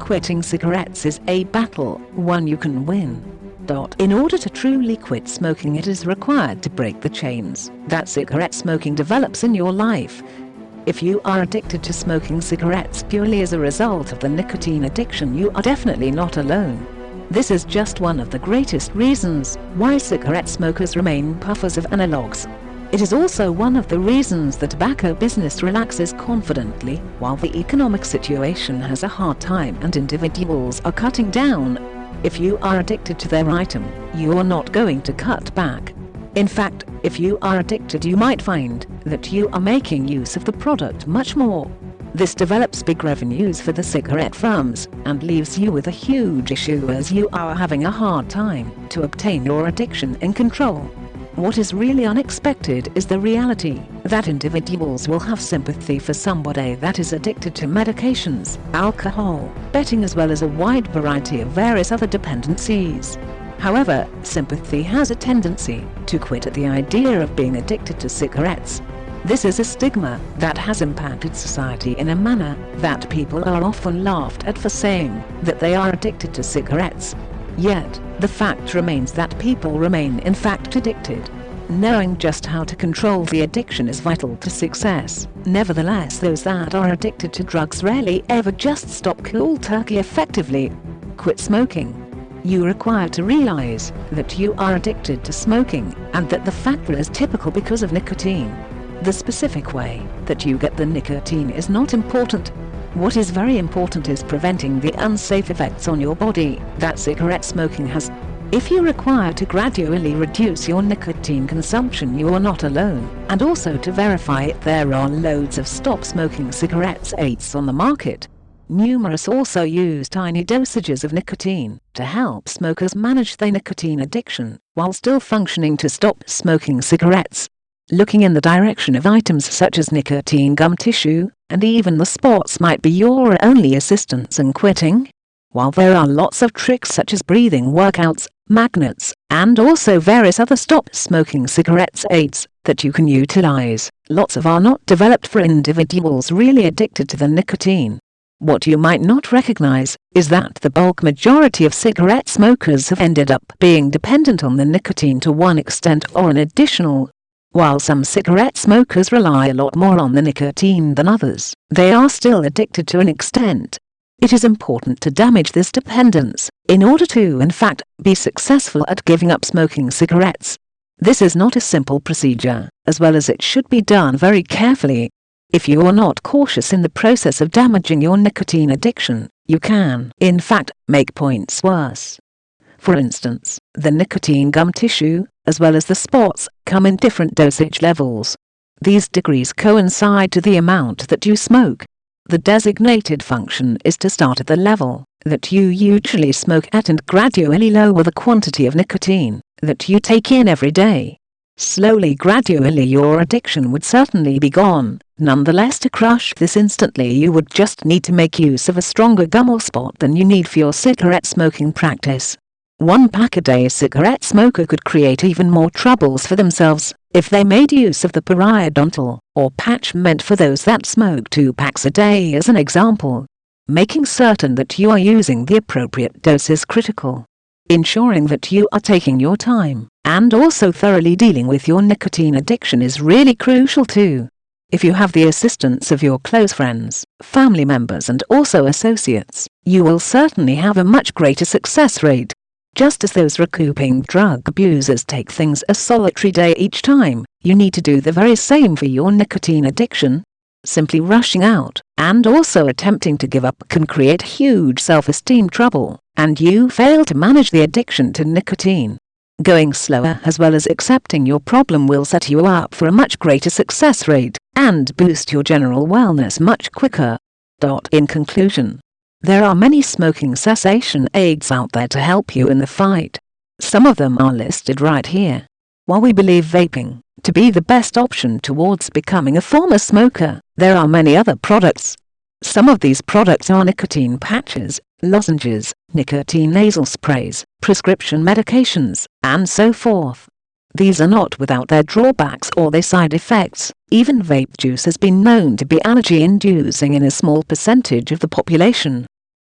Quitting cigarettes is a battle, one you can win. In order to truly quit smoking, it is required to break the chains that cigarette smoking develops in your life. If you are addicted to smoking cigarettes purely as a result of the nicotine addiction, you are definitely not alone. This is just one of the greatest reasons why cigarette smokers remain puffers of analogues. It is also one of the reasons the tobacco business relaxes confidently while the economic situation has a hard time and individuals are cutting down. If you are addicted to their item, you are not going to cut back. In fact, if you are addicted, you might find that you are making use of the product much more. This develops big revenues for the cigarette firms and leaves you with a huge issue as you are having a hard time to obtain your addiction in control. What is really unexpected is the reality that individuals will have sympathy for somebody that is addicted to medications, alcohol, betting, as well as a wide variety of various other dependencies. However, sympathy has a tendency to quit at the idea of being addicted to cigarettes. This is a stigma that has impacted society in a manner that people are often laughed at for saying that they are addicted to cigarettes. Yet, the fact remains that people remain in fact addicted. Knowing just how to control the addiction is vital to success. Nevertheless, those that are addicted to drugs rarely ever just stop cold turkey effectively. Quit smoking. You require to realize that you are addicted to smoking and that the factor is typical because of nicotine. The specific way that you get the nicotine is not important. What is very important is preventing the unsafe effects on your body that cigarette smoking has. If you require to gradually reduce your nicotine consumption, you are not alone, and also to verify it, there are loads of stop smoking cigarettes aids on the market. Numerous also use tiny dosages of nicotine to help smokers manage their nicotine addiction while still functioning to stop smoking cigarettes. Looking in the direction of items such as nicotine gum tissue, and even the spots might be your only assistance in quitting. While there are lots of tricks such as breathing workouts, magnets, and also various other stop smoking cigarettes aids that you can utilize, lots of are not developed for individuals really addicted to the nicotine. What you might not recognize is that the bulk majority of cigarette smokers have ended up being dependent on the nicotine to one extent or an additional. While some cigarette smokers rely a lot more on the nicotine than others, they are still addicted to an extent. It is important to damage this dependence in order to, in fact, be successful at giving up smoking cigarettes. This is not a simple procedure, as well as it should be done very carefully. If you are not cautious in the process of damaging your nicotine addiction, you can, in fact, make points worse. For instance, the nicotine gum tissue, as well as the spots, come in different dosage levels. These degrees coincide to the amount that you smoke. The designated function is to start at the level that you usually smoke at and gradually lower the quantity of nicotine that you take in every day. Slowly, gradually, your addiction would certainly be gone. Nonetheless, to crush this instantly, you would just need to make use of a stronger gum or spot than you need for your cigarette smoking practice. One pack a day cigarette smoker could create even more troubles for themselves if they made use of the periodontal or patch meant for those that smoke 2 packs a day as an example. Making certain that you are using the appropriate dose is critical. Ensuring that you are taking your time and also thoroughly dealing with your nicotine addiction is really crucial too. If you have the assistance of your close friends, family members and also associates, you will certainly have a much greater success rate. Just as those recouping drug abusers take things a solitary day each time, you need to do the very same for your nicotine addiction. Simply rushing out and also attempting to give up can create huge self-esteem trouble, and you fail to manage the addiction to nicotine. Going slower as well as accepting your problem will set you up for a much greater success rate and boost your general wellness much quicker. In conclusion, there are many smoking cessation aids out there to help you in the fight. Some of them are listed right here. While we believe vaping to be the best option towards becoming a former smoker, there are many other products. Some of these products are nicotine patches, lozenges, nicotine nasal sprays, prescription medications, and so forth. These are not without their drawbacks or their side effects. Even vape juice has been known to be allergy-inducing in a small percentage of the population.